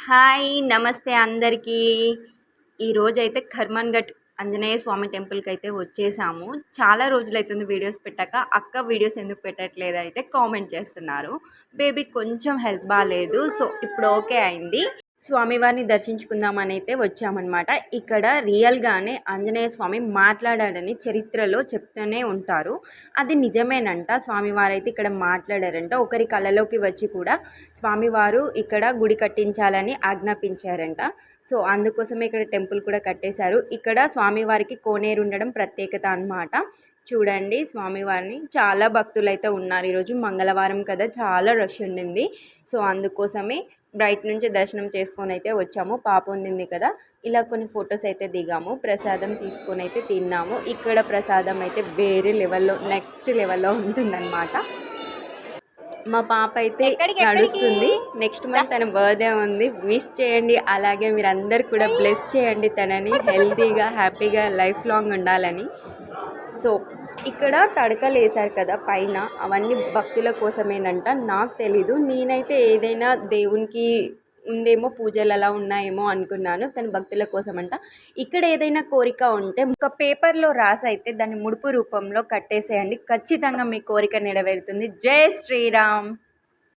Hi నమస్తే అందరికీ. ఈరోజైతే కర్మన్ ఘట్ ఆంజనేయ స్వామి టెంపుల్కి అయితే వచ్చేసాము. చాలా రోజులైతుంది వీడియోస్ పెట్టాక. అక్క వీడియోస్ ఎందుకు పెట్టట్లేదు అయితే కామెంట్ చేస్తున్నారు. బేబీకి కొంచెం హెల్త్ బాగాలేదు, సో ఇప్పుడు ఓకే అయింది. స్వామివారిని దర్శించుకుందామని అయితే వచ్చామన్నమాట. ఇక్కడ రియల్గానే ఆంజనేయ స్వామి మాట్లాడాడని చరిత్రలో చెప్తూనే ఉంటారు. అది నిజమేనంట. స్వామివారు అయితే ఇక్కడ మాట్లాడారంట. ఒకరి కళలోకి వచ్చి కూడా స్వామివారు ఇక్కడ గుడి కట్టించాలని ఆజ్ఞాపించారంట. సో అందుకోసమే ఇక్కడ టెంపుల్ కూడా కట్టేశారు. ఇక్కడ స్వామివారికి కోనేరు ఉండడం ప్రత్యేకత అన్నమాట. చూడండి స్వామివారిని. చాలా భక్తులు అయితే ఉన్నారు. ఈరోజు మంగళవారం కదా, చాలా రష్ ఉండింది. సో అందుకోసమే బయట నుంచి దర్శనం చేసుకొని అయితే వచ్చాము. పాప ఉండింది కదా, ఇలా కొన్ని ఫొటోస్ అయితే దిగాము. ప్రసాదం తీసుకొని అయితే తిన్నాము. ఇక్కడ ప్రసాదం అయితే వేరే లెవెల్లో, నెక్స్ట్ లెవెల్లో ఉంటుందన్నమాట. మా పాప అయితే నడుస్తుంది. నెక్స్ట్ మంత్ తన బర్త్డే ఉంది. విష్ చేయండి. అలాగే మీరందరూ కూడా బ్లెస్ చేయండి తనని హెల్తీగా హ్యాపీగా లైఫ్ లాంగ్ ఉండాలని. సో ఇక్కడ తడకలు వేశారు కదా పైన, అవన్నీ భక్తుల కోసమేనంట. నాకు తెలీదు. నేనైతే ఏదైనా దేవునికి ఉందేమో, పూజలు అలా ఉన్నాయేమో అనుకున్నాను. తన భక్తుల కోసం అంట. ఇక్కడ ఏదైనా కోరిక ఉంటే ఒక పేపర్లో రాసి అయితే దాన్ని ముడుపు రూపంలో కట్టేసేయండి. ఖచ్చితంగా మీ కోరిక నెరవేరుతుంది. జై శ్రీరామ్.